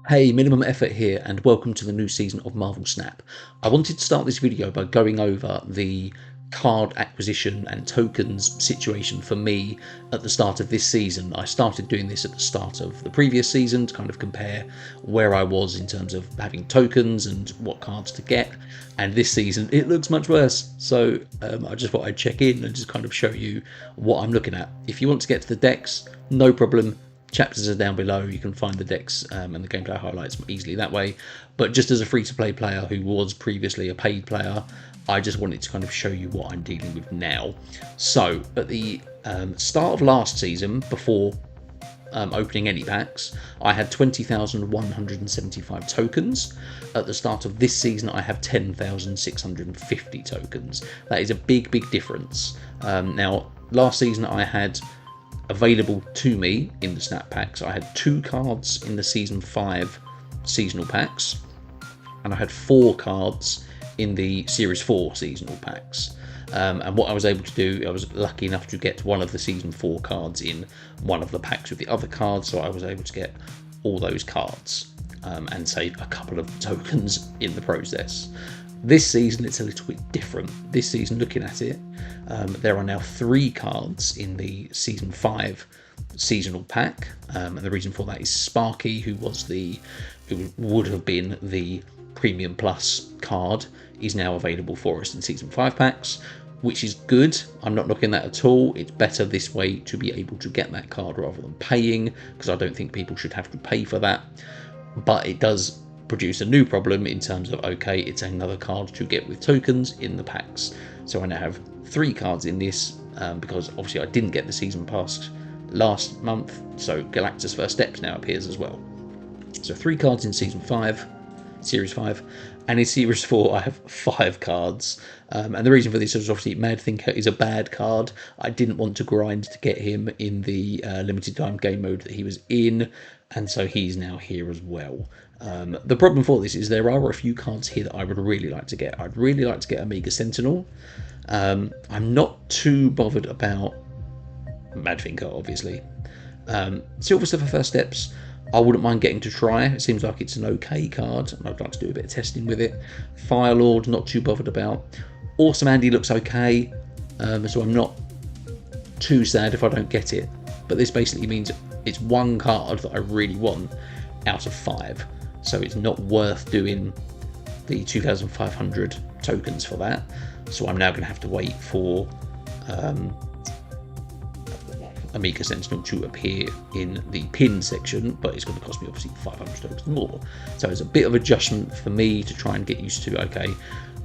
Hey, Minimum Effort here, and welcome to the new season of Marvel Snap. I wanted to start this video by going over the card acquisition and tokens situation for me at the start of this season. I started doing this at the start of the previous season to kind of compare where I was in terms of having tokens and what cards to get, and this season it looks much worse. So I just thought I'd check in and just kind of show you what I'm looking at. If you want to get to the decks, no problem. Chapters are down below. You can find the decks and the gameplay highlights easily that way. But just as a free-to-play player who was previously a paid player, I just wanted to kind of show you what I'm dealing with now. So at the start of last season, before opening any packs, I had 20,175 tokens. At the start of this season, I have 10,650 tokens. That is a big difference. Now, last season I had available to me in the snap packs, I had 2 cards in the season 5 seasonal packs, and I had 4 cards in the series 4 seasonal packs. And what I was able to do, I was lucky enough to get one of the season 4 cards in one of the packs with the other cards, so I was able to get all those cards and save a couple of tokens in the process. This season it's a little bit different. This season, looking at it, there are now 3 cards in the season 5 seasonal pack, and the reason for that is Sparky, who would have been the Premium Plus card, is now available for us in season 5 packs, which is good. I'm not knocking that at all. It's better this way to be able to get that card rather than paying, because I don't think people should have to pay for that. But it does produce a new problem in terms of, okay, it's another card to get with tokens in the packs. So I now have 3 cards in this, because obviously I didn't get the season pass last month, so Galactus First Steps now appears as well. So 3 cards in season 5, series 5, and in series 4 I have 5 cards. And the reason for this is obviously Mad Thinker is a bad card. I didn't want to grind to get him in the limited time game mode that he was in, and so he's now here as well. The problem for this is there are a few cards here that I would really like to get. I'd really like to get Omega Sentinel. I'm not too bothered about Mad Thinker, obviously. Silver Surfer First Steps, I wouldn't mind getting to try. It seems like it's an okay card, and I'd like to do a bit of testing with it. Firelord, not too bothered about. Awesome Andy looks okay, so I'm not too sad if I don't get it. But this basically means it's 1 card that I really want out of 5. So it's not worth doing the 2,500 tokens for that. So I'm now going to have to wait for Omega Sentinel to appear in the pin section, but it's going to cost me obviously 500 tokens more. So it's a bit of adjustment for me to try and get used to, okay,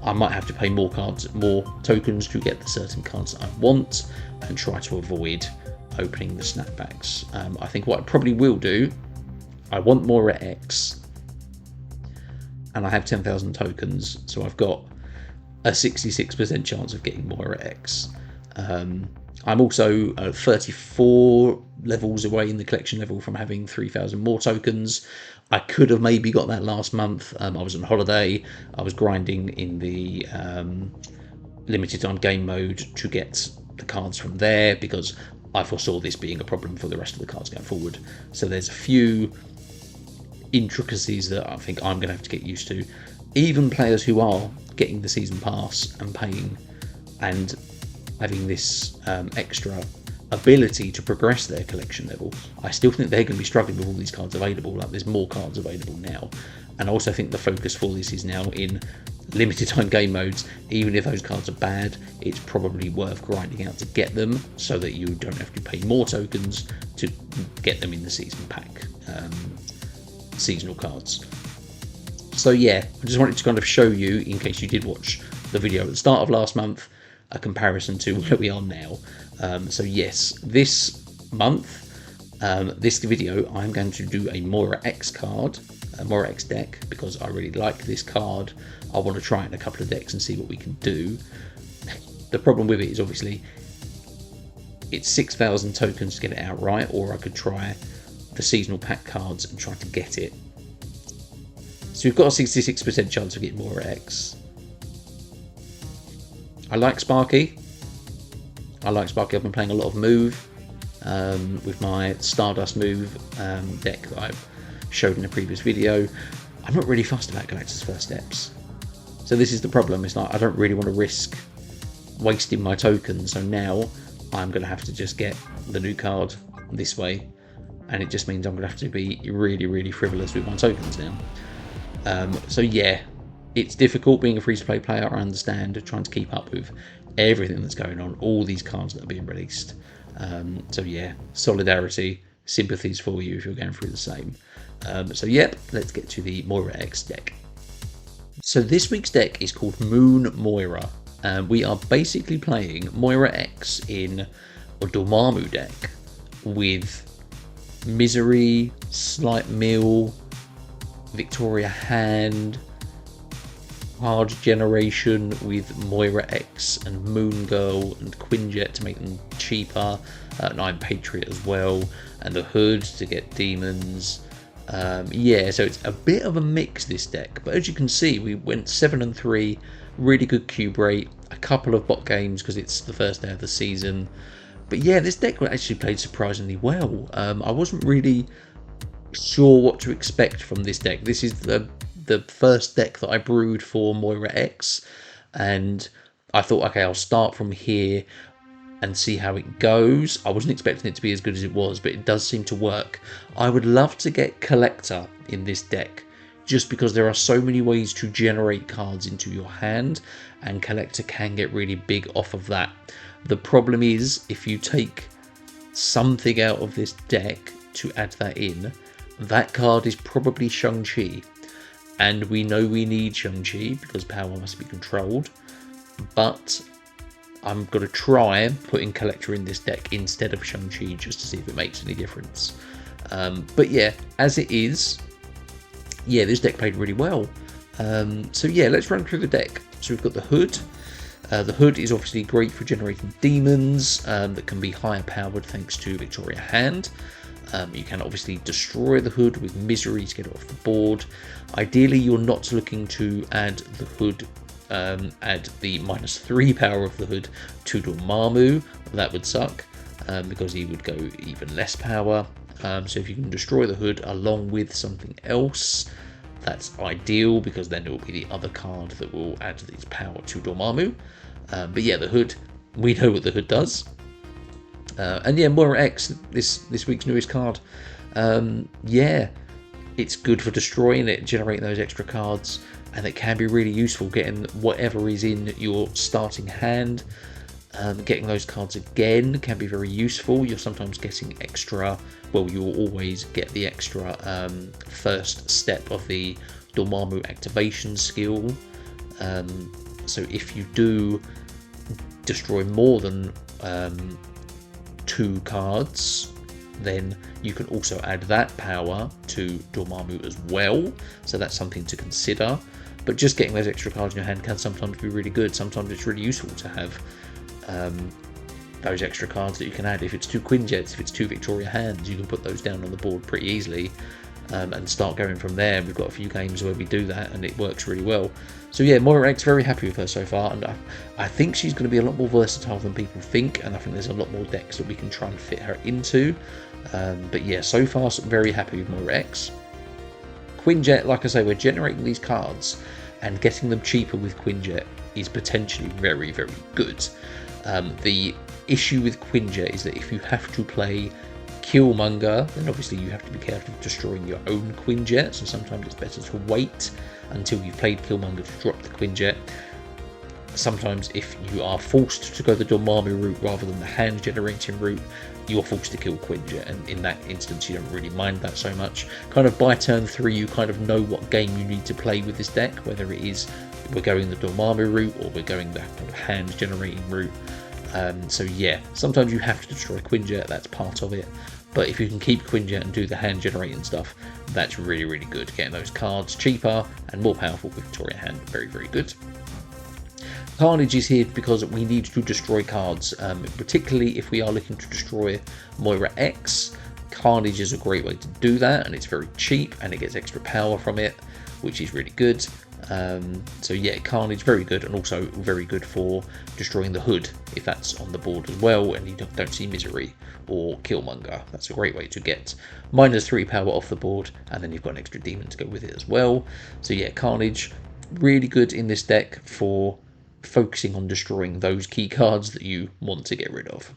I might have to pay more tokens to get the certain cards that I want, and try to avoid opening the snapbacks. I think what I probably will do, I want Moira X, and I have 10,000 tokens, so I've got a 66% chance of getting Moira X. I'm also 34 levels away in the collection level from having 3,000 more tokens. I could have maybe got that last month. I was on holiday. I was grinding in the limited time game mode to get the cards from there, because I foresaw this being a problem for the rest of the cards going forward. So there's a few intricacies that I think I'm going to have to get used to. Even players who are getting the season pass and paying and having this extra ability to progress their collection level, I still think they're going to be struggling with all these cards available. Like, there's more cards available now, and I also think the focus for this is now in limited time game modes. Even if those cards are bad, it's probably worth grinding out to get them, so that you don't have to pay more tokens to get them in the season pack seasonal cards. So yeah, I just wanted to kind of show you, in case you did watch the video at the start of last month, a comparison to where we are now. So yes, this month, this video, I'm going to do a Moira X card, a Moira X deck, because I really like this card. I want to try it in a couple of decks and see what we can do. The problem with it is obviously it's 6,000 tokens to get it outright, or I could try the seasonal pack cards and try to get it. So we've got a 66% chance of getting Moira X. I like Sparky. I've been playing a lot of Move with my Stardust Move deck that I've showed in a previous video, I'm not really fussed about Galactus' first steps. So this is the problem. It's like I don't really want to risk wasting my tokens. So now I'm going to have to just get the new card this way. And it just means I'm going to have to be really, really frivolous with my tokens now. So yeah, it's difficult being a free-to-play player. I understand, trying to keep up with everything that's going on, all these cards that are being released. So yeah, solidarity, sympathies for you if you're going through the same. So yep, let's get to the Moira X deck. So this week's deck is called Moon Moira. We are basically playing Moira X in a Dormammu deck with Misery, Slight Mill, Victoria Hand, Hard Generation with Moira X and Moon Girl and Quinjet to make them cheaper, Nine Patriot as well, and the Hood to get demons. Yeah, so it's a bit of a mix, this deck, but as you can see, we went 7-3, really good cube rate, a couple of bot games because it's the first day of the season. But yeah, this deck actually played surprisingly well. I wasn't really sure what to expect from this deck. This is the first deck that I brewed for Moira X, and I thought, okay, I'll start from here and see how it goes. I wasn't expecting it to be as good as it was, but it does seem to work. I would love to get Collector in this deck, just because there are so many ways to generate cards into your hand, and Collector can get really big off of that. The problem is, if you take something out of this deck to add that in, that card is probably Shang-Chi. And we know we need Shang-Chi because power must be controlled. But I'm going to try putting Collector in this deck instead of Shang-Chi just to see if it makes any difference. But yeah, as it is, yeah, this deck played really well. So yeah, let's run through the deck. So we've got the Hood. The Hood is obviously great for generating demons that can be higher powered thanks to Victoria Hand. You can obviously destroy the Hood with Misery to get it off the board. Ideally, you're not looking to add the Hood, add the -3 power of the Hood to Dormammu. That would suck because he would go even less power. So if you can destroy the Hood along with something else, that's ideal because then it will be the other card that will add its power to Dormammu. But yeah, the Hood, we know what the Hood does. And yeah, Moira X, this week's newest card. Yeah, it's good for destroying it, generating those extra cards, and it can be really useful getting whatever is in your starting hand. Getting those cards again can be very useful. You're sometimes getting extra, well, you will always get the extra first step of the Dormammu activation skill. So if you do destroy more than 2 cards, then you can also add that power to Dormammu as well. So that's something to consider. But just getting those extra cards in your hand can sometimes be really good. Sometimes it's really useful to have those extra cards that you can add. If it's 2 Quinjets, if it's 2 Victoria Hands, you can put those down on the board pretty easily and start going from there. We've got a few games where we do that and it works really well. So yeah, Moira X, very happy with her so far, and I think she's going to be a lot more versatile than people think, and I think there's a lot more decks that we can try and fit her into. But yeah, so far very happy with Moira X. Quinjet, like I say, we're generating these cards and getting them cheaper with Quinjet is potentially very, very good. The issue with Quinjet is that if you have to play Killmonger, then obviously you have to be careful of destroying your own Quinjet, so sometimes it's better to wait until you've played Killmonger to drop the Quinjet. Sometimes if you are forced to go the Dormammu route rather than the hand generating route, you're forced to kill Quinjet, and in that instance you don't really mind that so much. Kind of by turn 3 you kind of know what game you need to play with this deck, whether it is we're going the Dormammu route or we're going the kind of hand generating route. So yeah, sometimes you have to destroy Quinjet, that's part of it. But if you can keep Quinjet and do the hand generating stuff, that's really, really good. Getting those cards cheaper and more powerful with Victoria Hand, very, very good. Carnage is here because we need to destroy cards, particularly if we are looking to destroy Moira X. Carnage is a great way to do that, and it's very cheap and it gets extra power from it. which is really good. So yeah, Carnage, very good, and also very good for destroying the Hood if that's on the board as well and you don't see Misery or Killmonger. That's a great way to get -3 power off the board, and then you've got an extra demon to go with it as well. So yeah, Carnage, really good in this deck for focusing on destroying those key cards that you want to get rid of.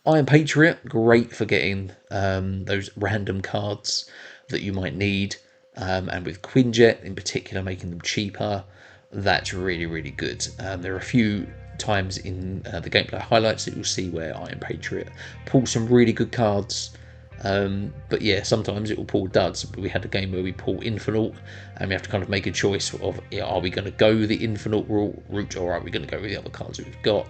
Iron Patriot, great for getting those random cards that you might need. And with Quinjet in particular, making them cheaper, that's really, really good. There are a few times in the gameplay highlights that you'll see where Iron Patriot pulls some really good cards. But yeah, sometimes it will pull duds. We had a game where we pull Infinite, and we have to kind of make a choice of, are we going to go the Infinite route, or are we going to go with the other cards that we've got?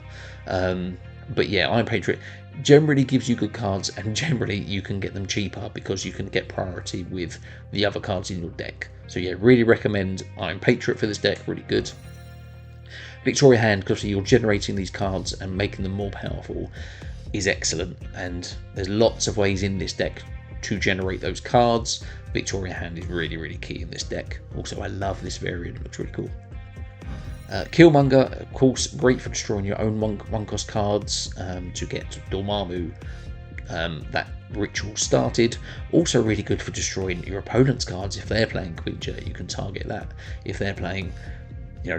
But yeah, Iron Patriot generally gives you good cards, and generally you can get them cheaper because you can get priority with the other cards in your deck. So yeah, really recommend Iron Patriot for this deck, really good. Victoria Hand, because you're generating these cards and making them more powerful, is excellent, and there's lots of ways in this deck to generate those cards. Victoria Hand is really, really key in this deck. Also, I love this variant, it looks really cool. Killmonger, of course, great for destroying your own one-cost cards to get Dormammu that ritual started. Also really good for destroying your opponent's cards. If they're playing Quinjet, you can target that. If they're playing,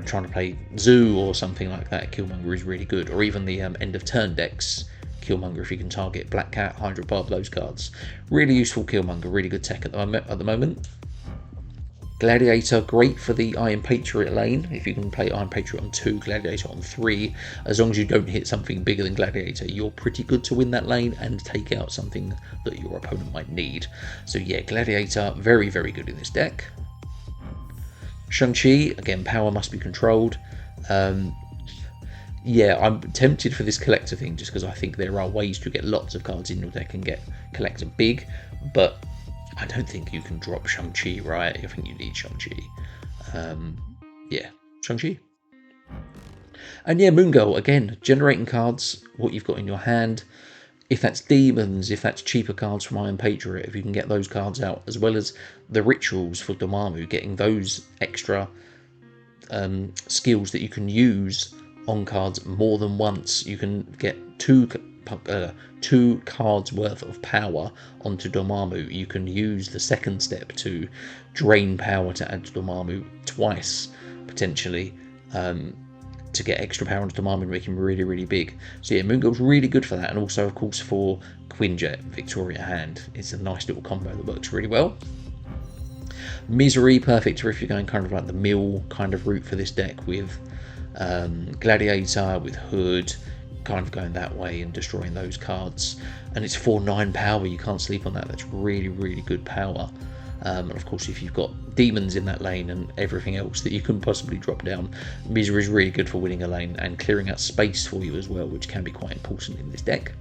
trying to play Zoo or something like that, Killmonger is really good. Or even the end of turn decks, Killmonger, if you can target Black Cat, Hydra Barb, those cards. Really useful Killmonger, really good tech at the moment. Gladiator, great for the Iron Patriot lane. If you can play Iron Patriot on 2, Gladiator on 3, as long as you don't hit something bigger than Gladiator, you're pretty good to win that lane and take out something that your opponent might need. So yeah, Gladiator, very, very good in this deck. Shang-Chi, again, power must be controlled. Yeah, I'm tempted for this collector thing just because I think there are ways to get lots of cards in your deck and get collector big, but I don't think you can drop Shang-Chi, right? I think you need Shang-Chi. Yeah, Shang-Chi. And yeah, Moon Girl, again, generating cards, what you've got in your hand. If that's demons, if that's cheaper cards from Iron Patriot, if you can get those cards out, as well as the rituals for Dormammu, getting those extra skills that you can use on cards more than once. You can get two cards worth of power onto Dormammu. You can use the second step to drain power to add to Dormammu twice, potentially, to get extra power onto Dormammu and make him really, really big. So yeah, Moon Girl's really good for that, and also, of course, for Quinjet, Victoria Hand. It's a nice little combo that works really well. Misery, perfect for if you're going kind of like the mill kind of route for this deck with Gladiator, with Hood, kind of going that way and destroying those cards. And it's 4/9 power, you can't sleep on that. That's really, really good power. And of course, if you've got demons in that lane and everything else that you can possibly drop down, Misery is really good for winning a lane and clearing out space for you as well, which can be quite important in this deck.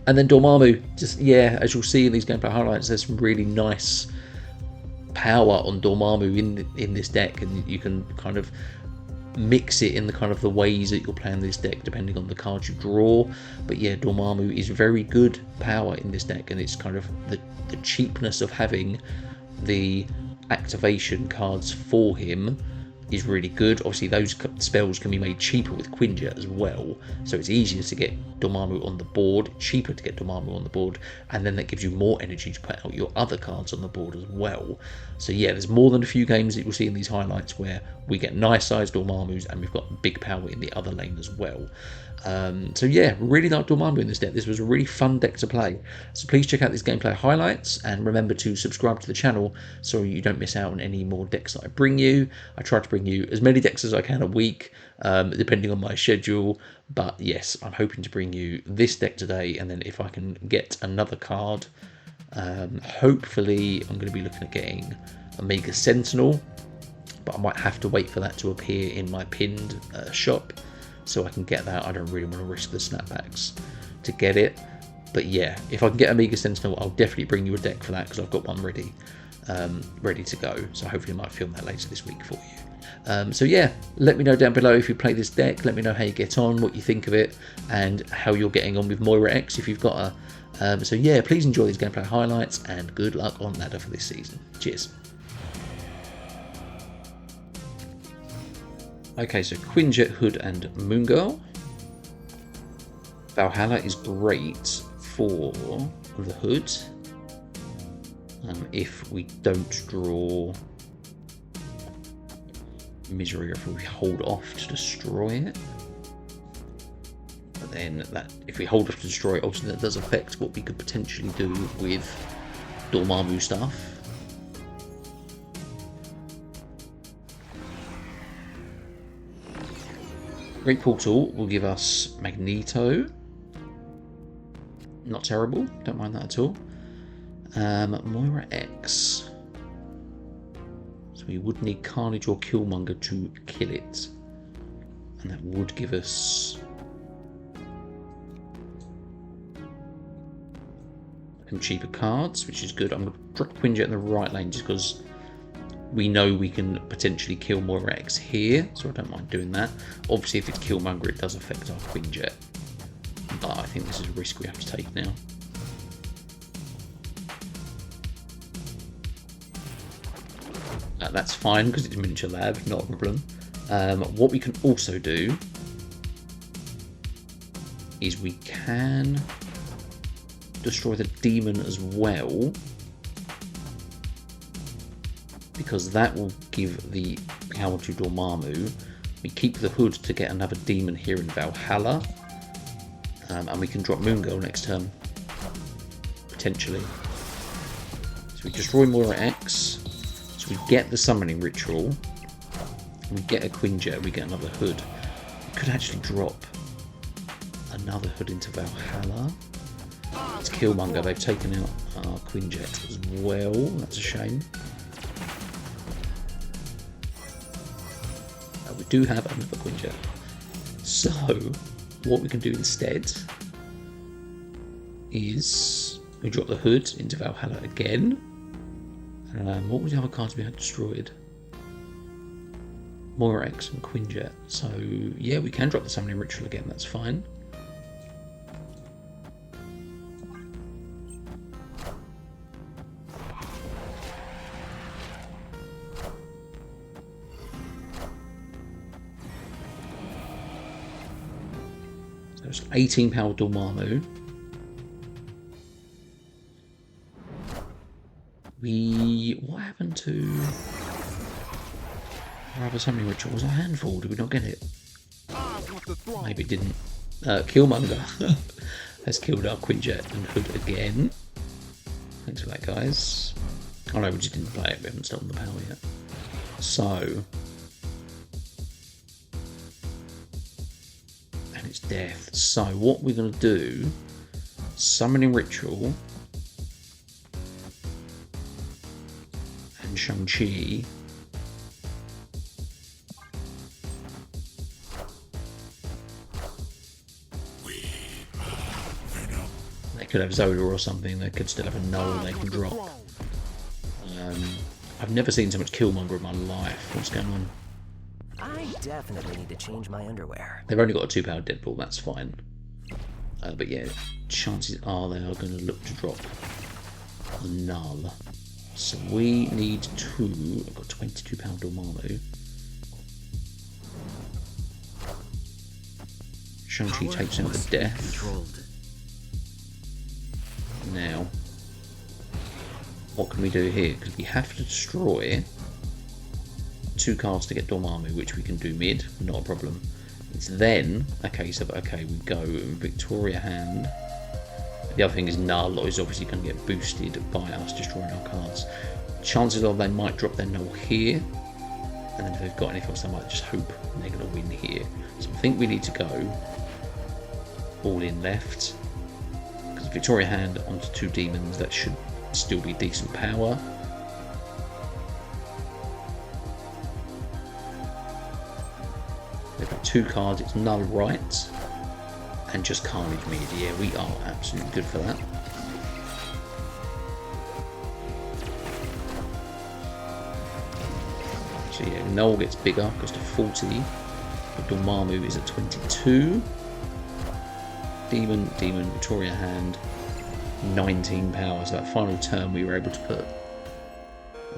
And then Dormammu, just, yeah, as you'll see in these gameplay highlights, there's some really nice power on Dormammu in this deck, and you can kind of mix it in the kind of the ways that you're playing this deck depending on the cards you draw. But yeah, Dormammu is very good power in this deck, and it's kind of the cheapness of having the activation cards for him is really good. Obviously those spells can be made cheaper with Quinjet as well, so it's easier to get Dormammu on the board, cheaper to get Dormammu on the board, and then that gives you more energy to put out your other cards on the board as well. So yeah, there's more than a few games that you'll see in these highlights where we get nice sized Dormammus and we've got big power in the other lane as well. So yeah, really like Dormammu in this deck. This was a really fun deck to play. So please check out these gameplay highlights and remember to subscribe to the channel so you don't miss out on any more decks that I bring you. I try to bring you as many decks as I can a week, depending on my schedule. But yes, I'm hoping to bring you this deck today, and then if I can get another card, hopefully I'm going to be looking at getting Omega Sentinel, but I might have to wait for that to appear in my pinned shop so I can get that. I don't really want to risk the snapbacks to get it, but yeah, if I can get Omega Sentinel, I'll definitely bring you a deck for that because I've got one ready to go. So hopefully I might film that later this week for you. So yeah, let me know down below if you play this deck. Let me know how you get on, what you think of it, and how you're getting on with Moira X. If you've got So yeah, please enjoy these gameplay highlights and good luck on ladder for this season. Cheers. Okay, so Quinjet, Hood and Moon Girl. Valhalla is great for the Hood. If we don't draw Misery, or if we hold off to destroy it. But then that, if we hold off to destroy it, obviously that does affect what we could potentially do with Dormammu stuff. Great Portal will give us Magneto. Not terrible, don't mind that at all. Moira X. So we would need Carnage or Killmonger to kill it. And that would give us some cheaper cards, which is good. I'm going to drop Quinjet in the right lane just because we know we can potentially kill Moira X here, so I don't mind doing that. Obviously, if it's Killmonger, it does affect our Quinjet. But I think this is a risk we have to take now. That's fine because it's a miniature lab, not a problem. What we can also do is we can destroy the demon as well, because that will give the power to Dormammu. We keep the Hood to get another demon here in Valhalla, and we can drop Moon Girl next turn, potentially. So we destroy Moira X, so we get the summoning ritual, we get a Quinjet, we get another Hood. We could actually drop another Hood into Valhalla. It's Killmonger, they've taken out our Quinjet as well, that's a shame. We do have another Quinjet. So, what we can do instead is we drop the Hood into Valhalla again. What was the other cards we had destroyed? Moira X and Quinjet. So, yeah, we can drop the Summoning Ritual again, that's fine. So it's 18 power Dormammu. What happened to our other Summoning Ritual? Was a handful? Did we not get it? Maybe it didn't. Killmonger has killed our Quinjet and Hood again. Thanks for that, guys. Oh no, we just didn't play it. We haven't stolen the power yet. So, and it's death. So what we're going to do, Summoning Ritual and Shang-Chi. They could have Zola or something, they could still have a null they can drop. I've never seen so much Killmonger in my life. What's going on? I definitely need to change my underwear. They've only got a 2-power Deadpool, that's fine. But yeah, chances are they are going to look to drop a null. So we need two. I've got 22 power Dormammu. Shang-Chi takes him to death. Now, what can we do here? Because we have to destroy 2 cards to get Dormammu, which we can do mid, not a problem. It's then a case of, okay, we go Victoria Hand. The other thing is Null is obviously going to get boosted by us destroying our cards. Chances are they might drop their Null here, and then if they've got anything else, they might just hope they're going to win here. So I think we need to go all in left, because Victoria Hand onto 2 demons, that should still be decent power. They've got 2 cards, it's Null right, and just Carnage mid. Yeah, we are absolutely good for that. So yeah, Null gets bigger, goes to 40, but Dormammu is at 22. Demon, Victoria Hand, 19 power. So that final turn we were able to put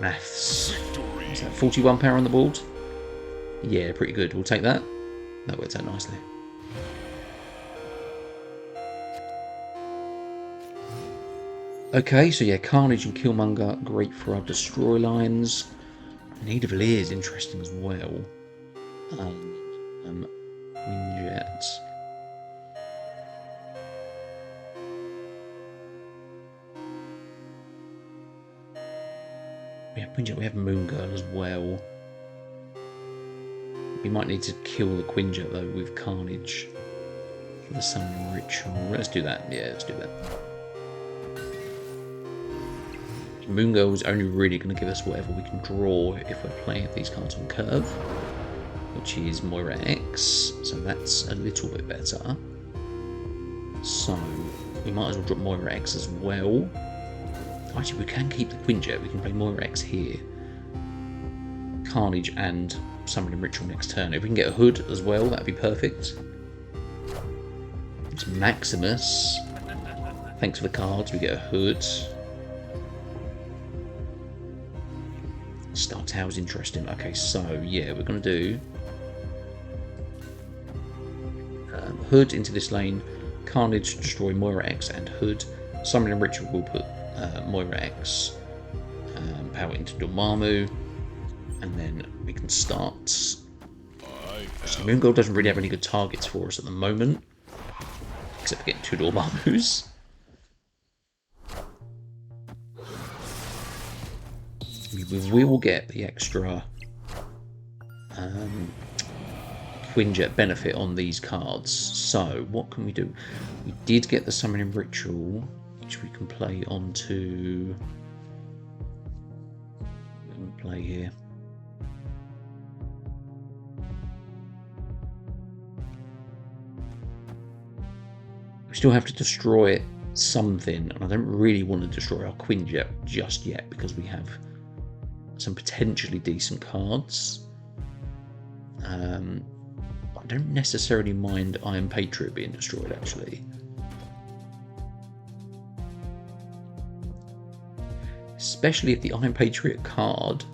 maths. Is that 41 power on the board? Yeah, pretty good. We'll take that. That works out nicely. Okay, so yeah, Carnage and Killmonger, great for our destroy lines. Nidavellir is interesting as well. Quinjet. Yeah, Quinjet, we have Moon Girl as well. We might need to kill the Quinjet though with Carnage for the summoning ritual. Let's do that. Yeah, let's do that. Moon Girl is only really going to give us whatever we can draw if we're playing these cards on curve, which is Moira X, so that's a little bit better. So we might as well drop Moira X as well. Actually, we can keep the Quinjet. We can play Moira X here, Carnage and Summoning Ritual next turn. If we can get a Hood as well, that'd be perfect. It's Maximus. Thanks for the cards. We get a Hood. Star Tower's interesting. Okay, so yeah, we're going to do Hood into this lane, Carnage, destroy Moira X and Hood. Summoning Ritual will put Moira X power into Dormammu, and then we can start. So Moon Girl doesn't really have any good targets for us at the moment, except for getting 2 Dormammus. We will get the extra Quinjet benefit on these cards. So what can we do? We did get the Summoning Ritual, which we can play onto. We can play here. We still have to destroy something, and I don't really want to destroy our Quinjet just yet because we have some potentially decent cards. I don't necessarily mind Iron Patriot being destroyed, actually. Especially if the Iron Patriot card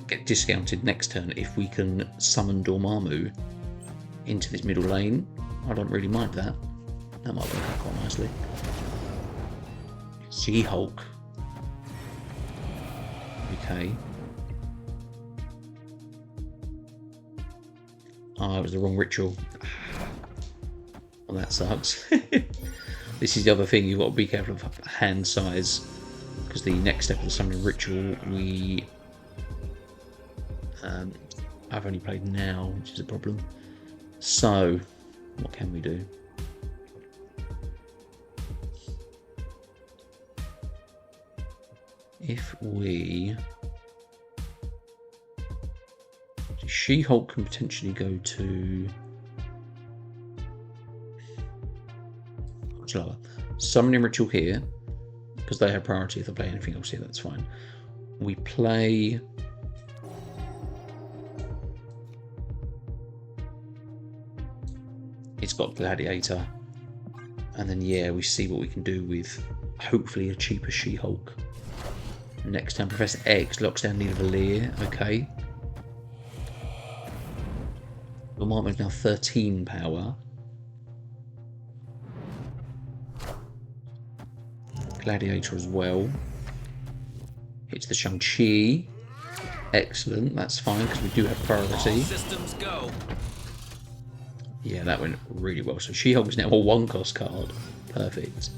get discounted next turn if we can summon Dormammu into this middle lane. I don't really mind that. That might work out quite nicely. She-Hulk. Okay. Oh, it was the wrong ritual. Well, that sucks. This is the other thing, you've got to be careful of hand size, because the next step of the summoning ritual I've only played now, which is a problem. So, what can we do? If we... She-Hulk can potentially go to... What's lower? Summoning Ritual here, because they have priority. If they play anything else here, that's fine. We play... It's got Gladiator. And then, yeah, we see what we can do with, hopefully, a cheaper She-Hulk. Next time, Professor X locks down Nidavellir. Okay. Dormammu is now 13 power. Gladiator as well. Hits the Shang-Chi. Excellent, that's fine because we do have priority. Systems go. Yeah, that went really well. So She-Hulk is now a 1-cost card. Perfect.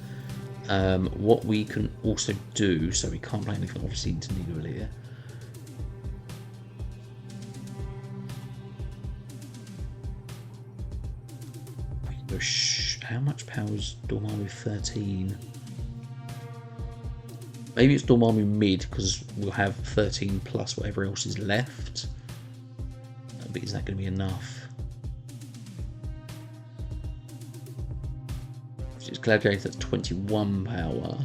What we can also do, so we can't play anything obviously into Nidavellir. How much power is Dormammu? 13. Maybe it's Dormammu mid because we'll have 13 plus whatever else is left. But is that going to be enough? It's Gladiator at 21 power.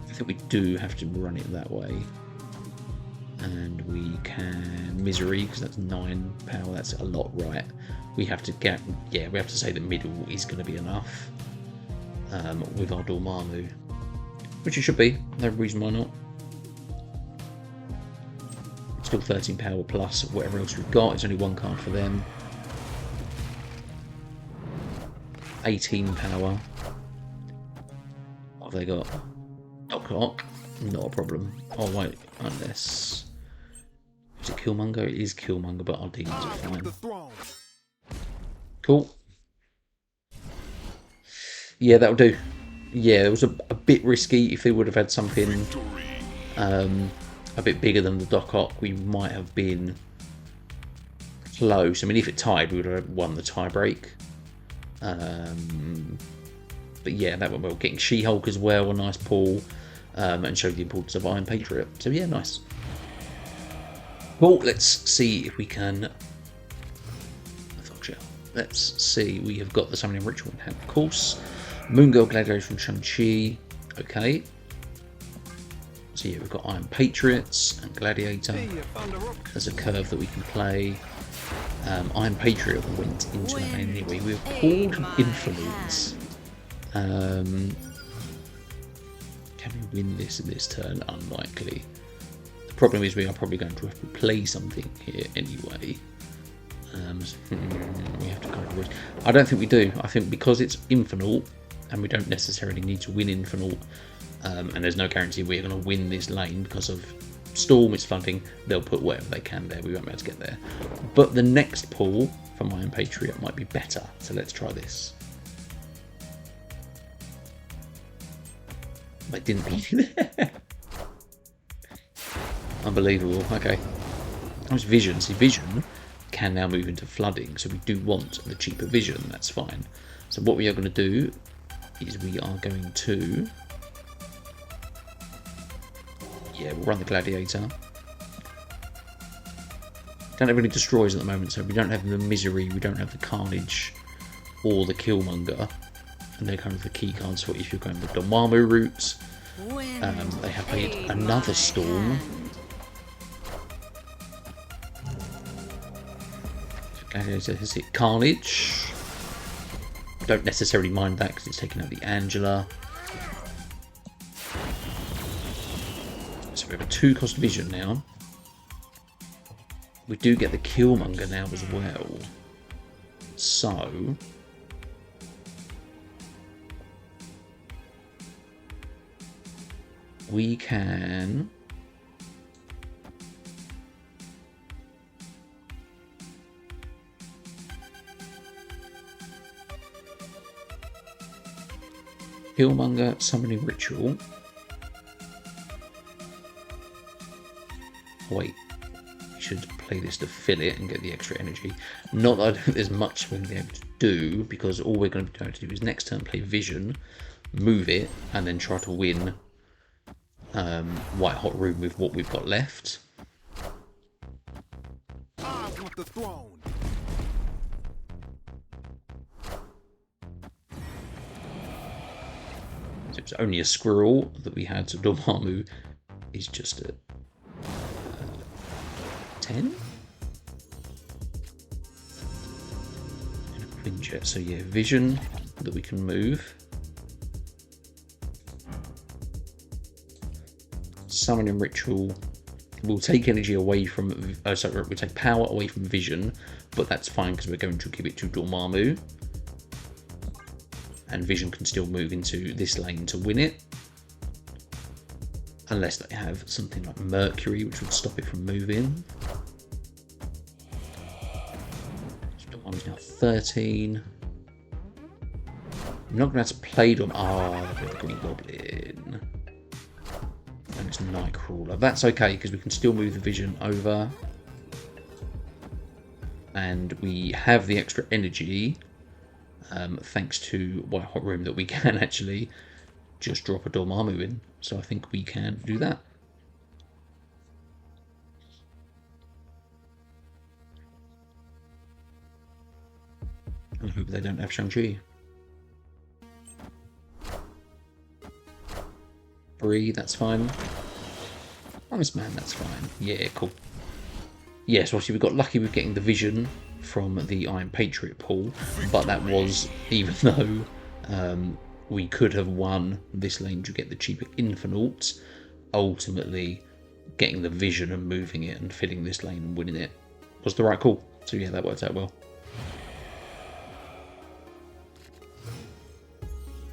I think we do have to run it that way. And we can misery, because that's 9 power. That's a lot, right? We have to get, yeah, we have to say the middle is going to be enough with our Dormammu, which it should be. No reason why not. Still 13 power plus whatever else we've got. It's only 1 card for them. 18 power. What have they got? Knock. Not a problem. Oh wait, unless... Is it Killmonger? It is Killmonger, but our demons are fine. Cool. Yeah, that'll do. Yeah, it was a bit risky. If they would have had something a bit bigger than the Doc Ock, we might have been close. I mean, if it tied, we would have won the tie break. But yeah, that went well. Getting She-Hulk as well, a nice pull, and showed the importance of Iron Patriot. So yeah, nice. Well, let's see if we can... Let's see, we have got the Summoning Ritual in hand, of course. Moon Girl Gladiator from Shang-Chi. Okay. So yeah, we've got Iron Patriots and Gladiator. There's a curve that we can play. Iron Patriot went into that anyway. We've pulled Influence. Can we win this in this turn? Unlikely. The problem is we are probably going to have to play something here anyway. We have to kind of risk. I don't think we do. I think because it's Infinite, and we don't necessarily need to win Infinite, and there's no guarantee we're going to win this lane because of Storm, it's flooding, they'll put whatever they can there. We won't be able to get there. But the next pull from Iron Patriot might be better. So let's try this. I didn't believe it. Unbelievable. Okay. That was Vision. See, Vision can now move into flooding, so we do want the cheaper Vision. That's fine. So what we are going to do is we are going to... Yeah, we'll run the Gladiator. Don't have any destroys at the moment, so we don't have the Misery, we don't have the Carnage, or the Killmonger. And they're kind of the key cards for if you're going the Dormammu route. They have played another Storm. Gladiator has hit Carnage. Don't necessarily mind that because it's taken out the Angela. So we have a 2-cost Vision now. We do get the Killmonger now as well. So... we can... Killmonger, Summoning Ritual. Wait, we should play this to fill it and get the extra energy. Not that I don't think there's much we're going to be able to do, because all we're going to be able to do is next turn play Vision, move it, and then try to win White Hot Room with what we've got left. I want the throne. So it's only a squirrel that we had, so Dormammu is just a 10? And a Quinjet, so yeah, Vision that we can move. Summoning Ritual will take energy away from, sorry, we'll take power away from Vision, but that's fine because we're going to give it to Dormammu. And Vision can still move into this lane to win it. Unless they have something like Mercury, which would stop it from moving. Dormammu's now 13. I'm not going to have to play Dormammu. Ah, the Green Goblin. And it's Nightcrawler. That's okay, because we can still move the Vision over. And we have the extra energy, thanks to White Hot Room, that we can actually just drop a Dormammu in. So I think we can do that. I hope they don't have Shang-Chi. agree, that's fine. Honest man, that's fine. Yeah, cool. Yeah, so obviously we got lucky with getting the vision from the Iron Patriot pool, but that was even though we could have won this lane to get the cheaper Infinite, ultimately getting the vision and moving it and filling this lane and winning it was the right call. So yeah, that worked out well.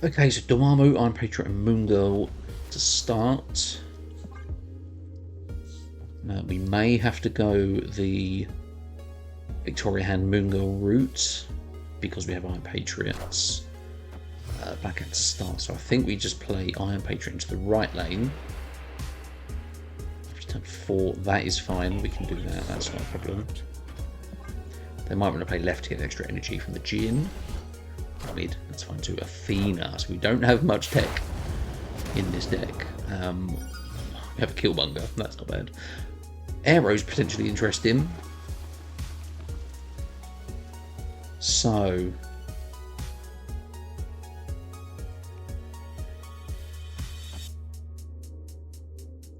Okay, so Dormammu, Iron Patriot and Moon Girl to start. We may have to go the Victoria Hand Moon Girl route because we have Iron Patriots back at the start. So I think we just play Iron Patriot into the right lane. Turn 4, that is fine. We can do that. That's not a problem. They might want to play left to get extra energy from the Jin. Mid, that's fine too. Athena. So we don't have much tech in this deck. We have a Killmonger. That's not bad. Arrow's potentially interesting. So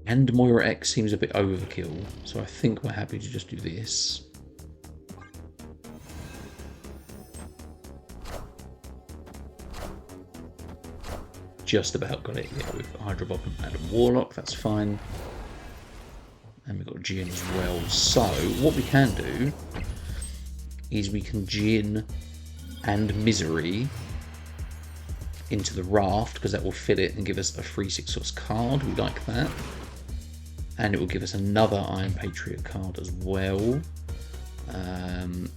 and Moira X seems a bit overkill, so I think we're happy to just do this. Just about got it, yeah, with Hydra Bob and Warlock, that's fine. And we've got Jin as well. So what we can do is we can Jin and Misery into the raft, because that will fill it and give us a free 6-source card. We like that. And it will give us another Iron Patriot card as well. And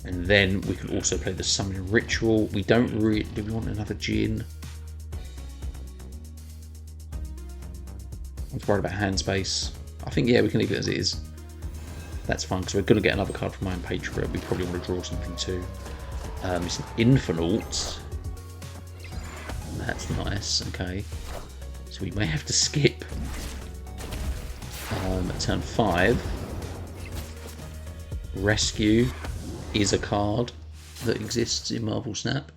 then we can also play the Summoning Ritual. We don't really... Do we want another Jin? I'm worried about hand space. I think, yeah, we can leave it as it is. That's fine, because we're going to get another card from Iron Patriot. We probably want to draw something too. It's an Infinite. That's nice, okay. So we may have to skip turn 5. Rescue is a card that exists in Marvel Snap.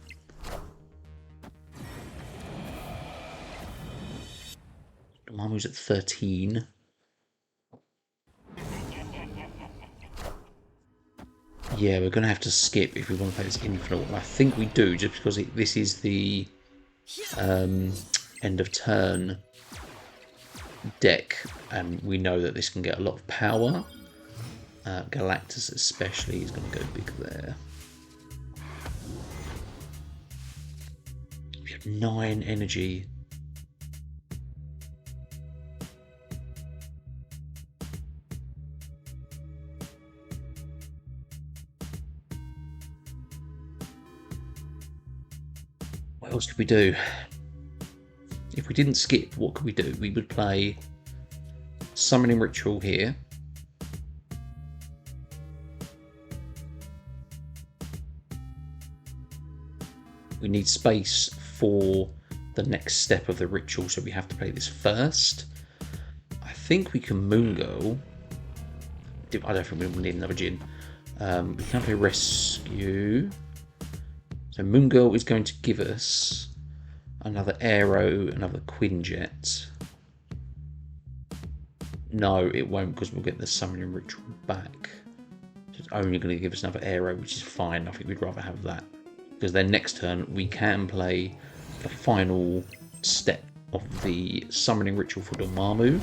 Dormammu's at 13. Yeah, we're going to have to skip if we want to play this Infinite. I think we do, just because this is the end of turn deck, and we know that this can get a lot of power. Galactus especially is going to go big there. We have 9 energy. What else could we do? If we didn't skip, what could we do? We would play Summoning Ritual here. We need space for the next step of the ritual, so we have to play this first. I think we can Moon Girl. I don't think we need another Jin. We can play Rescue. So Moon Girl is going to give us another Arrow, another Quinjet. No, it won't, because we'll get the Summoning Ritual back. So it's only going to give us another Arrow, which is fine. I think we'd rather have that. Because then next turn we can play the final step of the Summoning Ritual for Dormammu.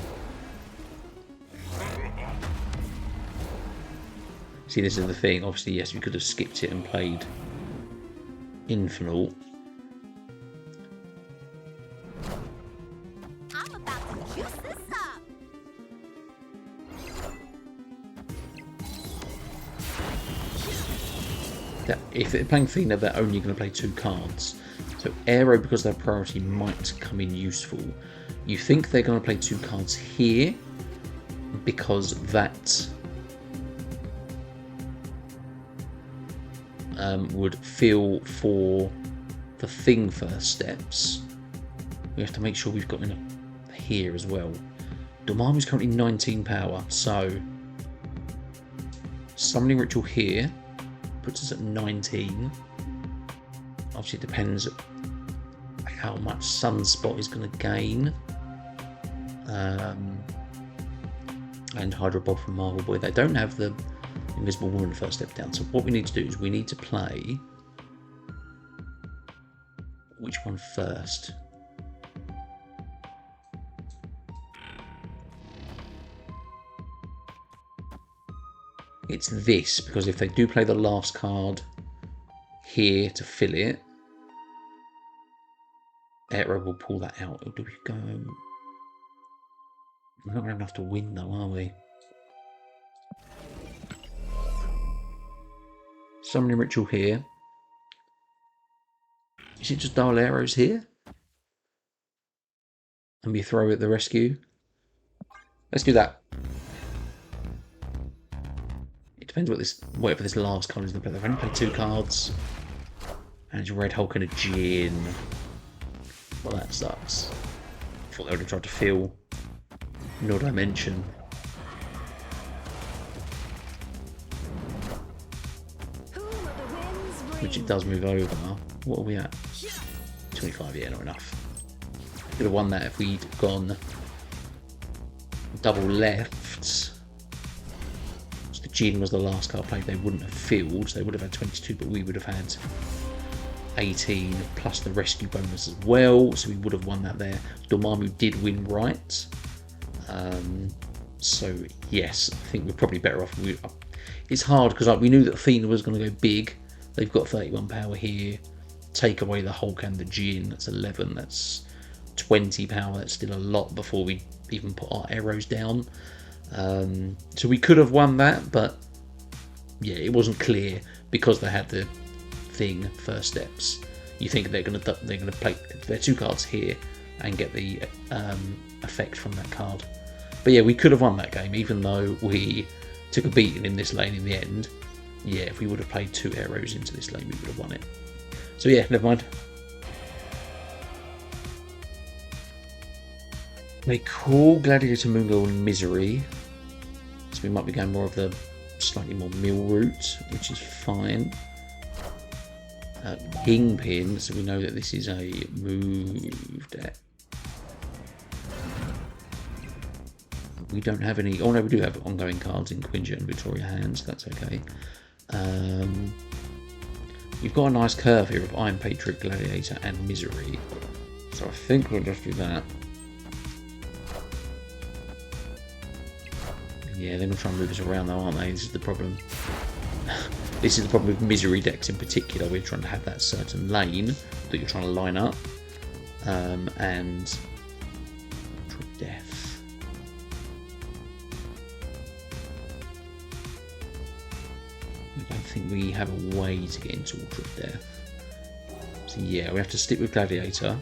See, this is the thing. Obviously, yes, we could have skipped it and played Infinite. I'm about to juice this up. If they're playing Athena, they're only going to play 2 cards. So Arrow, because their priority, might come in useful. You think they're going to play 2 cards here because that would feel for the Thing first steps. We have to make sure we've got enough here as well. Dormammu's currently 19 power, so Summoning Ritual here puts us at 19. Obviously it depends how much Sunspot is going to gain. And Hydro Bob from Marvel Boy. They don't have the Invisible Woman first step down. So what we need to do is we need to play... Which one first? It's this, because if they do play the last card here to fill it, Aero will pull that out. Or do we go... We're not going to have enough to win though, are we? Summoning Ritual here. Is it just Dial Arrows here? And we throw it at the rescue? Let's do that. It depends what this, whatever this last card is going to play. They've only played 2 cards. And it's Red Hulk and a Djinn. Well, that sucks. I thought they would have tried to fill No Dimension. Which it does move over. What are we at? 25, yeah, not enough. Could have won that if we'd gone double left. So the Djinn was the last card played. They wouldn't have filled. So they would have had 22, but we would have had 18 plus the rescue bonus as well. So we would have won that there. Dormammu did win right. So yes, I think we're probably better off. It's hard because we knew that Athena was going to go big. They've got 31 power here. Take away the Hulk and the Djinn. That's 11. That's 20 power. That's still a lot before we even put our arrows down. So we could have won that, but yeah, it wasn't clear because they had the thing first steps. You think they're going to play their 2 cards here and get the effect from that card. But yeah, we could have won that game, even though we took a beating in this lane in the end. Yeah, if we would have played 2 arrows into this lane, we would have won it. So yeah, never mind. They call Gladiator, Moongirl and Misery. So we might be going more of the slightly more mill route, which is fine. Kingpin, so we know that this is a move deck. We don't have any... Oh no, we do have ongoing cards in Quinjet and Victoria hands. That's okay. You've got a nice curve here of Iron Patriot, Gladiator and Misery. So I think we'll just do that. Yeah, they're going to try and move us around though, aren't they? This is the problem. This is the problem with Misery decks in particular. We're trying to have that certain lane that you're trying to line up. And... Death. I don't think we have a way to get into Altar of Death. So yeah, we have to stick with Gladiator.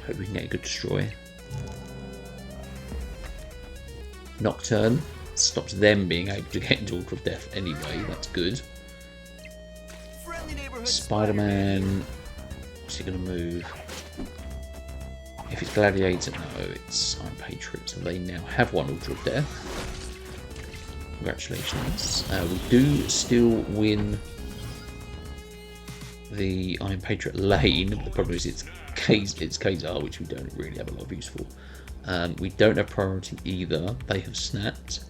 Hope we can get a good destroy. Nocturne stops them being able to get into Altar of Death anyway, that's good. Spider-Man, what's he going to move? If it's Gladiator, no, it's Iron Patriot, so they now have 1 Altar of Death. Congratulations. We do still win the Iron Patriot lane. The problem is it's Kazar, which we don't really have a lot of use for. We don't have priority either. They have snapped.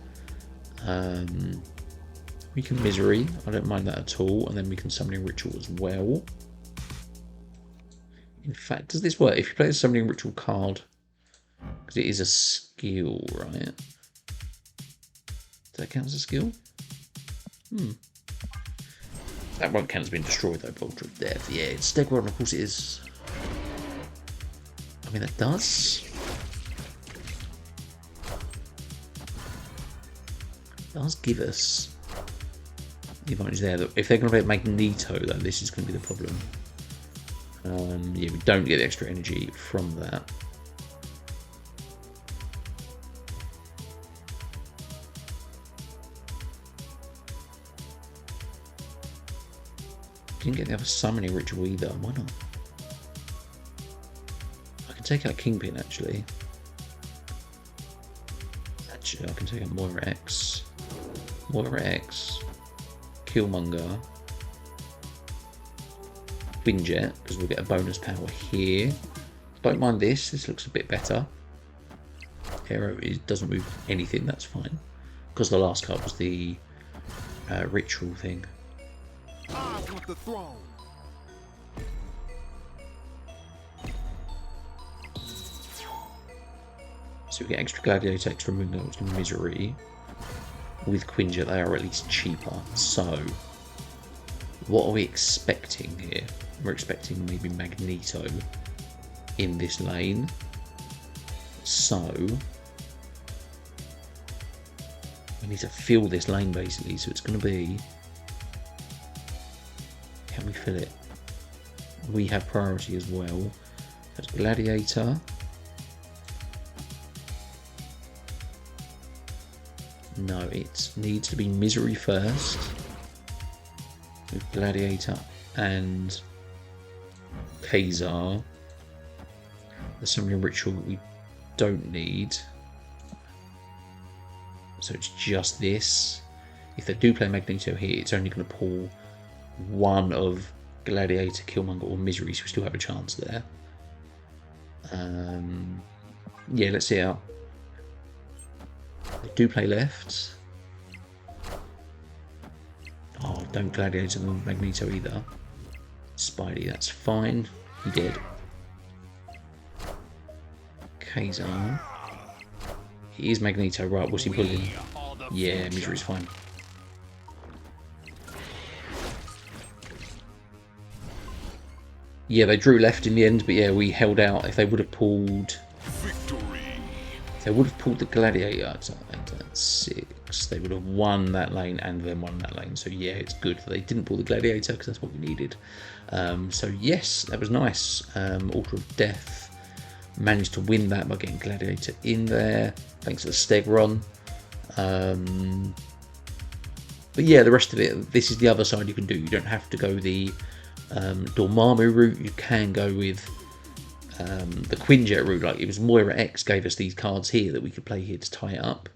We can Misery. I don't mind that at all. And then we can Summoning Ritual as well. In fact, does this work? If you play the Summoning Ritual card, because it is a skill, right? Does that count as a skill? That won't count as being destroyed though, Altar of Death. Yeah, it's Stegron, of course it is. I mean, that does. It does give us the advantage there. If they're going to play Magneto, though, this is going to be the problem. Yeah, we don't get the extra energy from that. Didn't get the other Summoning Ritual either. Why not? I can take out Kingpin actually. Actually, I can take out Moira X. Moira X. Killmonger. Quinjet, because we'll get a bonus power here. Don't mind this. This looks a bit better. Hero doesn't move anything. That's fine. Because the last card was the ritual thing. I want the throne. So we get extra gladiator, extra moon, misery. With Quinjet, they are at least cheaper. So, what are we expecting here? We're expecting maybe Magneto in this lane. So, we need to fill this lane basically. So it's going to be. Can we fill it? We have priority as well. That's Gladiator. No, it needs to be Misery first. With Gladiator and Kazar. There's something ritual that we don't need. So it's just this. If they do play Magneto here, it's only going to pull one of Gladiator, Killmonger, or Misery, so we still have a chance there. Yeah, let's see it out. They do play left. Oh, don't Gladiator and Magneto either. Spidey, that's fine. He did. Kazar. He is Magneto, right? What's he pulling? Yeah, Misery's fine. Yeah, they drew left in the end, but yeah, we held out. If they would have pulled... If they would have pulled the Gladiator at 6, they would have won that lane and then won that lane. So yeah, it's good that they didn't pull the Gladiator because that's what we needed. So yes, that was nice. Altar of Death managed to win that by getting Gladiator in there. Thanks to the Stegron. But yeah, the rest of it, this is the other side you can do. You don't have to go the Dormammu route. You can go with the Quinjet route. Like it was Moira X gave us these cards here that we could play here to tie it up.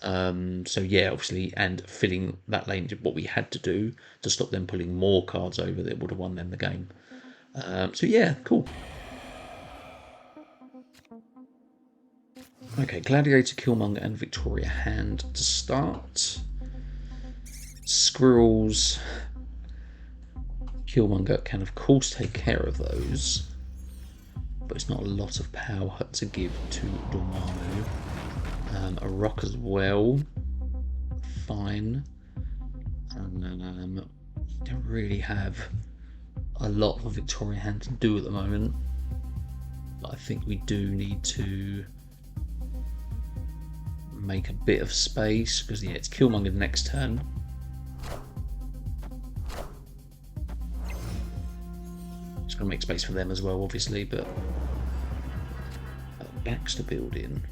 So yeah, obviously, and filling that lane to what we had to do to stop them pulling more cards over that would have won them the game. So yeah, cool. Okay, Gladiator, Killmonger, and Victoria hand to start. Squirrels. Killmonger can of course take care of those, but it's not a lot of power to give to Dormammu. A rock as well, fine. And don't really have a lot of Victoria hand to do at the moment, but I think we do need to make a bit of space because yeah, it's Killmonger next turn. Just gonna make space for them as well, obviously, but Baxter building.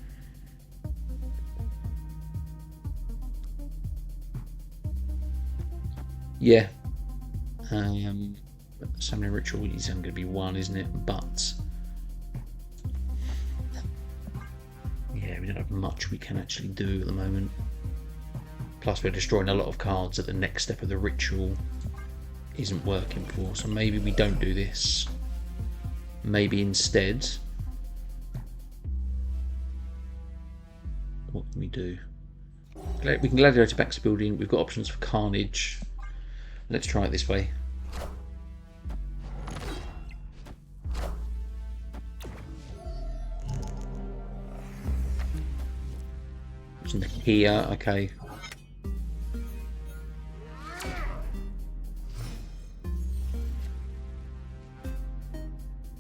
Yeah. Summoning ritual is only going to be 1, isn't it? But yeah, we don't have much we can actually do at the moment. Plus, we're destroying a lot of cards that the next step of the ritual isn't working for. So maybe we don't do this. Maybe instead, what can we do? We can Gladiator Baxter building. We've got options for Carnage. Let's try it this way. It's in here, okay.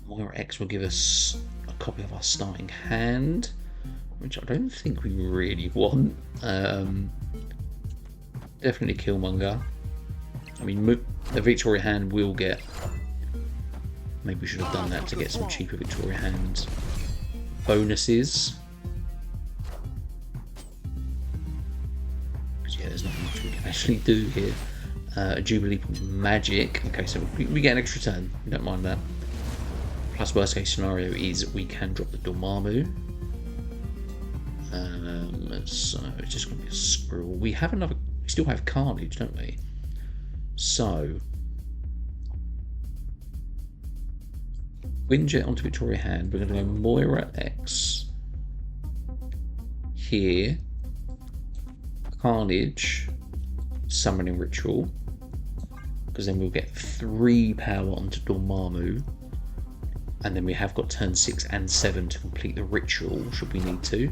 Moira X will give us a copy of our starting hand, which I don't think we really want. Definitely Killmonger. I mean, the Victoria hand will get... Maybe we should have done that to get some cheaper Victoria hand bonuses. Because yeah, there's not much we can actually do here. Jubilee Magic. Okay, so we get an extra turn. We don't mind that. Plus, worst case scenario is we can drop the Dormammu. So it's just going to be a squirrel. We still have Carnage, don't we? So Quinjet onto Victoria hand. We're going to go Moira X here. Carnage, Summoning Ritual, because then we'll get 3 power onto Dormammu, and then we have got turn 6 and 7 to complete the ritual, should we need to.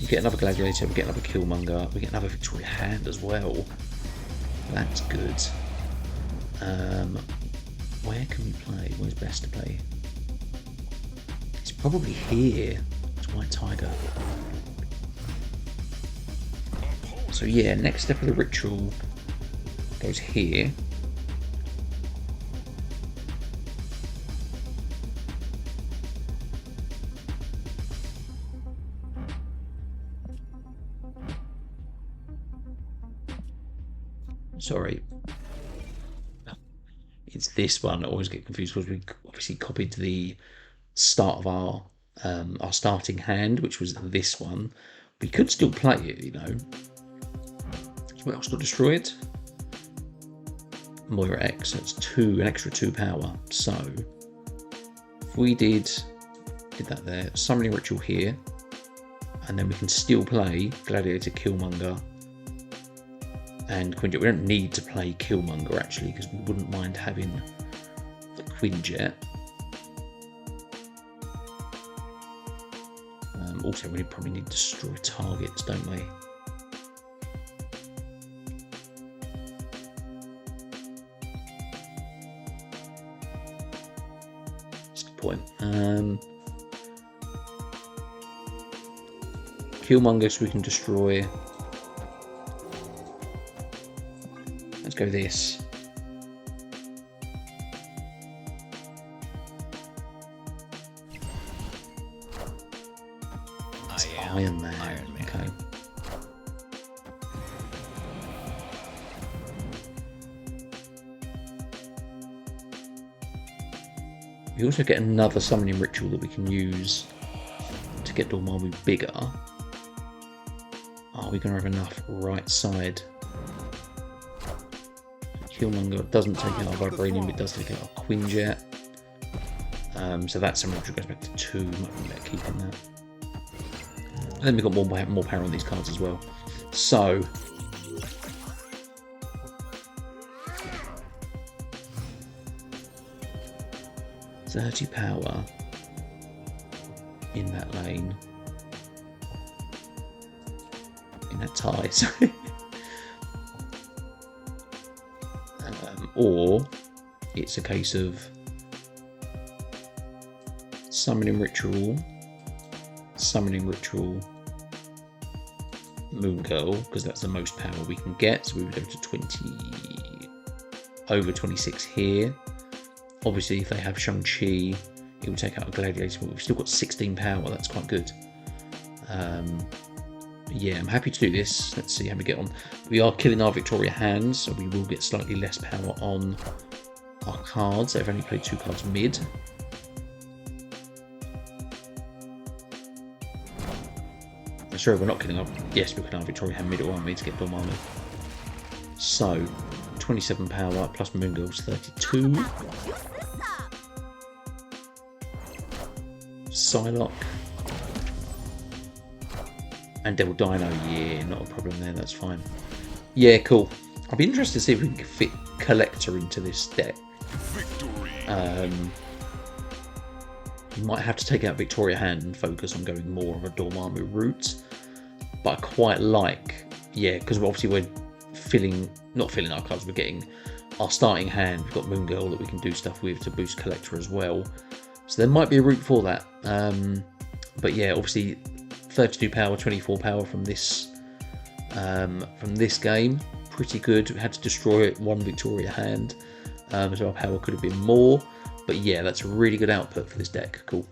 We get another Gladiator, we get another Killmonger, we get another Victoria hand as well. That's good. Where can we play? Where's best to play? It's probably here. It's White Tiger. So yeah, next step of the ritual goes here. Sorry. It's this one. I always get confused because we obviously copied the start of our starting hand, which was this one. We could still play it, you know. So what else got destroyed? Moira X. That's an extra 2 power. So if we did that there, summoning ritual here, and then we can still play Gladiator, Killmonger, and Quinjet. We don't need to play Killmonger actually, because we wouldn't mind having the Quinjet. Also, we probably need to destroy targets, don't we? That's a good point. Killmonger, so we can destroy. Let's go this. It's Iron Man. Okay. We also get another summoning ritual that we can use to get Dormammu bigger. Are we going to have enough right side? Killmonger doesn't take out our Vibranium, it does take out our Quinjet. So that summoning ritual goes back to 2, might be better keeping that. And then we've got more power on these cards as well. So £30 power in that lane. In that tie, sorry. Or it's a case of summoning ritual, Moon Girl, because that's the most power we can get. So we would go to 20, over 26 here. Obviously, if they have Shang-Chi, it will take out a Gladiator, but we've still got 16 power. That's quite good. Yeah, I'm happy to do this. Let's see how we get on. We are killing our Victoria hands, so we will get slightly less power on our cards. They've only played 2 cards mid. Sorry, we're not killing our... Yes, we're killing our Victoria hand middle, aren't we, to get Dormammu. So, 27 power plus Moon Girl's 32. Psylocke. And Devil Dino, yeah, not a problem there, that's fine. Yeah, cool. I'll be interested to see if we can fit Collector into this deck. You might have to take out Victoria hand and focus on going more of a Dormammu route. But I quite like, yeah, because obviously we're not filling our cards, we're getting our starting hand. We've got Moon Girl that we can do stuff with to boost Collector as well. So there might be a route for that. But yeah, obviously 32 power, 24 power from this game. Pretty good. We had to destroy 1 Victoria hand. So our power could have been more. But yeah, that's a really good output for this deck. Cool.